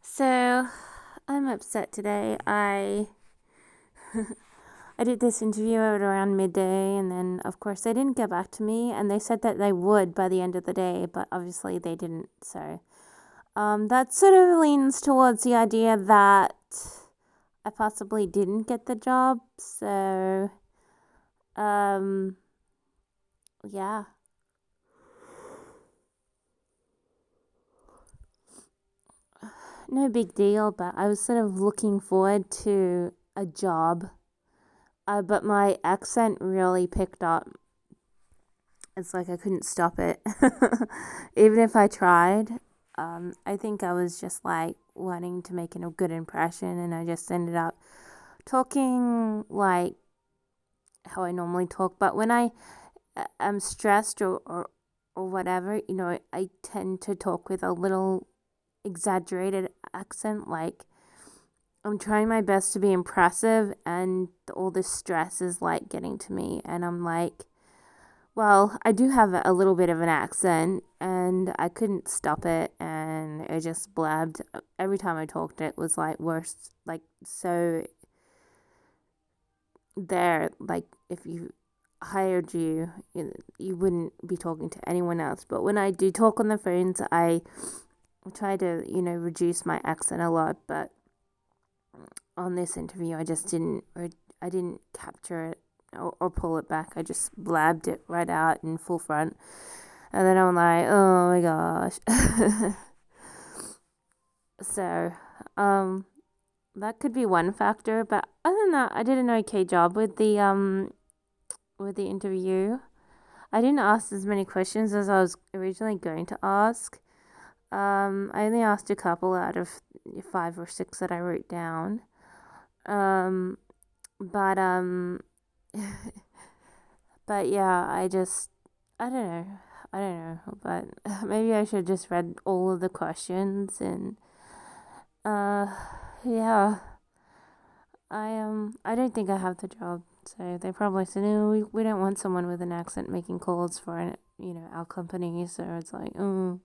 So I'm upset today. I did this interview at around midday, and then of course they didn't get back to me, and they said that they would by the end of the day, but obviously they didn't. So that sort of leans towards the idea that I possibly didn't get the job. So um yeah, no big deal. But I was sort of looking forward to a job. But my accent really picked up. It's like I couldn't stop it. Even if I tried, I think I was just like wanting to make a good impression, and I just ended up talking like how I normally talk. But when I am stressed or whatever, I tend to talk with a little exaggerated accent. Like I'm trying my best to be impressive, and all this stress is like getting to me, and I'm like, well, I do have a little bit of an accent, and I couldn't stop it, and I just blabbed. Every time I talked, it was like worse. Like, so there, like, if you hired you wouldn't be talking to anyone else. But when I do talk on the phones, I try to, reduce my accent a lot. But on this interview, I just didn't, or I didn't capture it or pull it back. I just blabbed it right out in full front. And then I'm like, oh my gosh. So, that could be one factor, but other than that, I did an okay job with the interview. I didn't ask as many questions as I was originally going to ask. I only asked a couple out of 5 or 6 that I wrote down. Um, but but yeah, I don't know. I don't know, but maybe I should just read all of the questions and uh yeah. I don't think I have the job. So they probably said, "No, we don't want someone with an accent making calls for our company." So it's like, oh,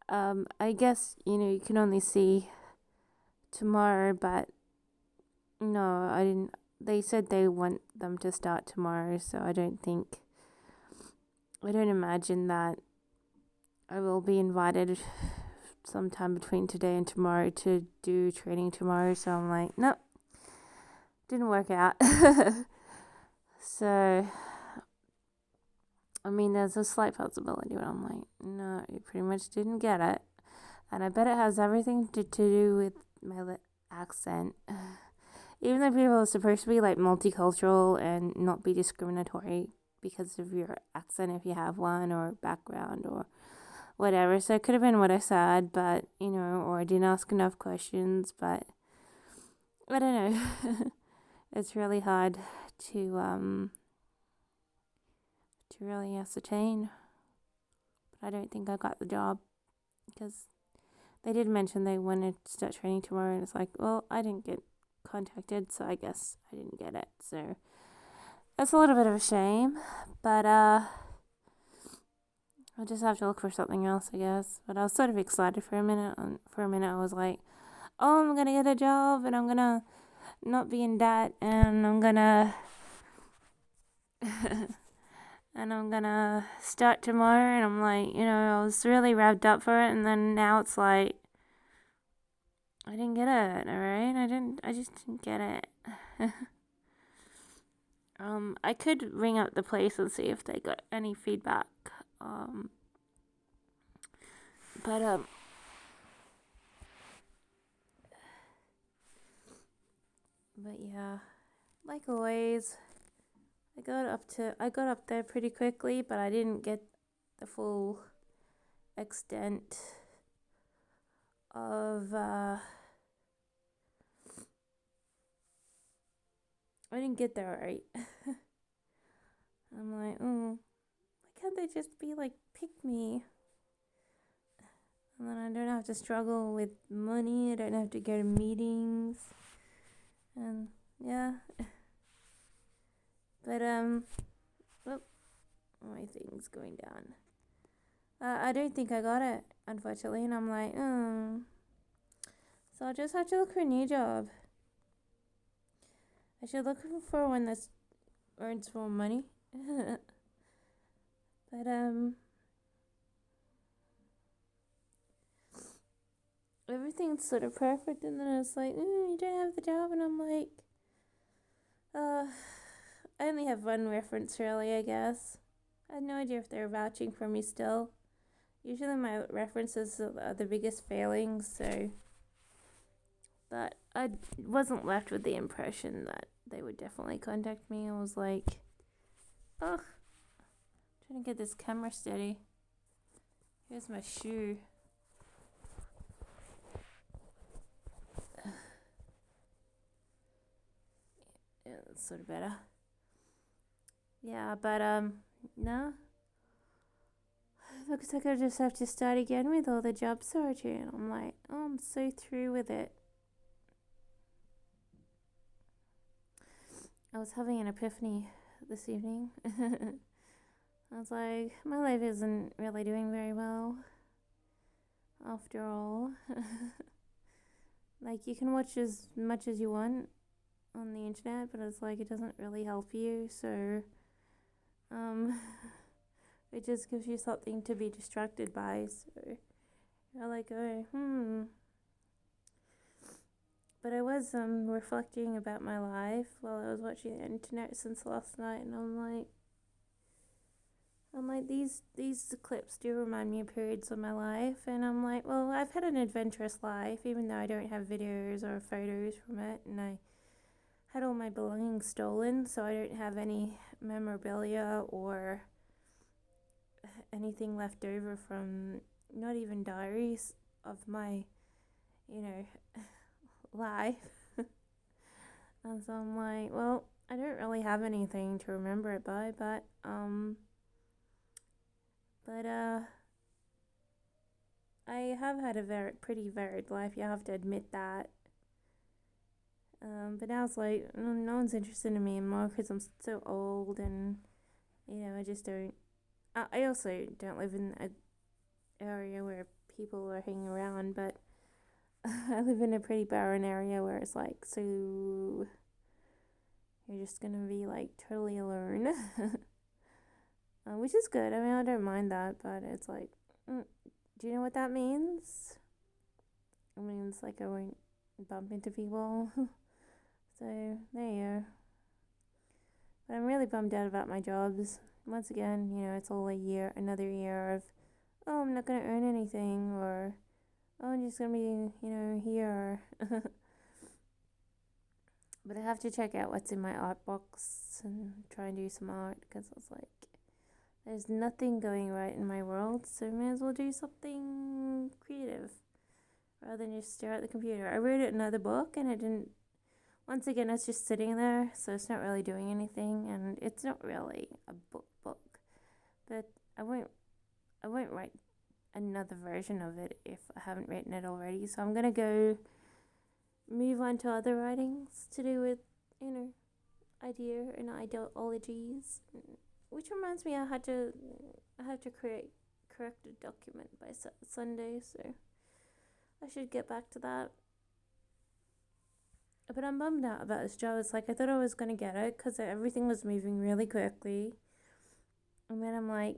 I guess you can only see tomorrow, but no, I didn't. They said they want them to start tomorrow, so I don't imagine that I will be invited sometime between today and tomorrow to do training tomorrow. So I'm like, nope, didn't work out. So, I mean, there's a slight possibility, but I'm like, no, you pretty much didn't get it. And I bet it has everything to do with my accent. Even though people are supposed to be like multicultural and not be discriminatory because of your accent if you have one or background or whatever. So it could have been what I said, but, or I didn't ask enough questions, but I don't know. It's really hard to really ascertain. But I don't think I got the job because they did mention they wanted to start training tomorrow, and it's like, well, I didn't get contacted, so I guess I didn't get it. So that's a little bit of a shame, but I'll just have to look for something else, I guess. But I was sort of excited for a minute. For a minute, I was like, oh, I'm gonna get a job, and I'm gonna not be in debt, and I'm gonna and I'm gonna start tomorrow. And I'm like, I was really revved up for it, and then now it's like I didn't get it. All right, I just didn't get it. I could ring up the place and see if they got any feedback. Um, but yeah, like always, I got up there pretty quickly, but I didn't get the full extent of I didn't get there right. I'm like, oh, why can't they just be like pick me? And then I don't have to struggle with money. I don't have to go to meetings, and yeah. But oh, my thing's going down. I don't think I got it, unfortunately, and I'm like, oh. So I'll just have to look for a new job. I should look for one that earns more money. But everything's sort of perfect, and then it's like, you don't have the job, and I'm like, I only have one reference really, I guess. I had no idea if they were vouching for me still. Usually my references are the biggest failings, so. But I wasn't left with the impression that they would definitely contact me. I was like, ugh, trying to get this camera steady. Here's my shoe. Yeah, that's sort of better. Yeah, but no. Looks like I just have to start again with all the job searching. And I'm like, oh, I'm so through with it. I was having an epiphany this evening. I was like, my life isn't really doing very well. After all. Like, you can watch as much as you want on the internet, but it's like it doesn't really help you, so it just gives you something to be distracted by, so you're like, oh, But I was reflecting about my life while I was watching the internet since last night, and I'm like these clips do remind me of periods of my life, and I'm like, well, I've had an adventurous life, even though I don't have videos or photos from it, and I had all my belongings stolen, so I don't have any memorabilia or anything left over from, not even diaries of my, life. And so I'm like, well, I don't really have anything to remember it by, but I have had a pretty varied life. You have to admit that. But now it's like no one's interested in me anymore because I'm so old, and I just don't. I also don't live in an area where people are hanging around, but I live in a pretty barren area where it's like, so you're just gonna be like totally alone, which is good. I mean, I don't mind that, but it's like, do you know what that means? It means like I won't bump into people. So there you go. But I'm really bummed out about my jobs. Once again, it's all another year of, oh, I'm not gonna earn anything, or oh, I'm just gonna be, here. But I have to check out what's in my art box and try and do some art, because I was like, there's nothing going right in my world, so I may as well do something creative rather than just stare at the computer. I wrote another book, and it didn't. Once again, it's just sitting there, so it's not really doing anything, and it's not really a book. But I won't write another version of it if I haven't written it already. So I'm gonna go move on to other writings to do with, idea and ideologies. Which reminds me, I have to correct a document by Sunday, so I should get back to that. But I'm bummed out about this job. It's like I thought I was gonna get it because everything was moving really quickly, and then I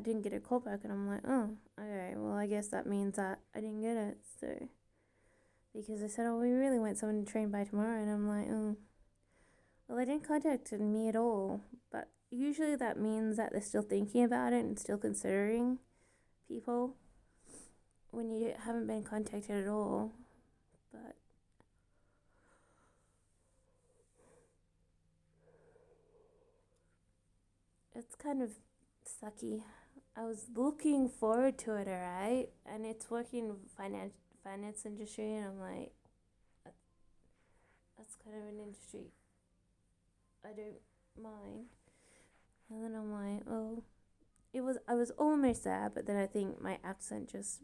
didn't get a call back, and I'm like, oh, okay, well, I guess that means that I didn't get it. So because they said, oh, we really want someone to train by tomorrow, and I'm like, oh, well, they didn't contact me at all. But usually that means that they're still thinking about it and still considering people when you haven't been contacted at all. But it's kind of sucky. I was looking forward to it, alright, and it's working finance industry, and I'm like, that's kind of an industry I don't mind. And then I'm like, oh, I was almost there, but then I think my accent just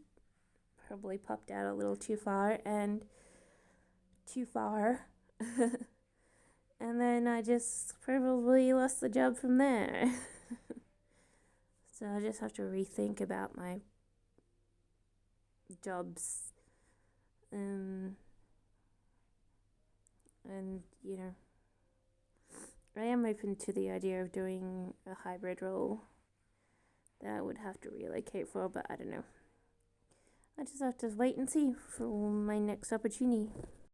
probably popped out a little too far, and and then I just probably lost the job from there. So I just have to rethink about my jobs. And I am open to the idea of doing a hybrid role that I would have to relocate for, but I don't know. I just have to wait and see for my next opportunity.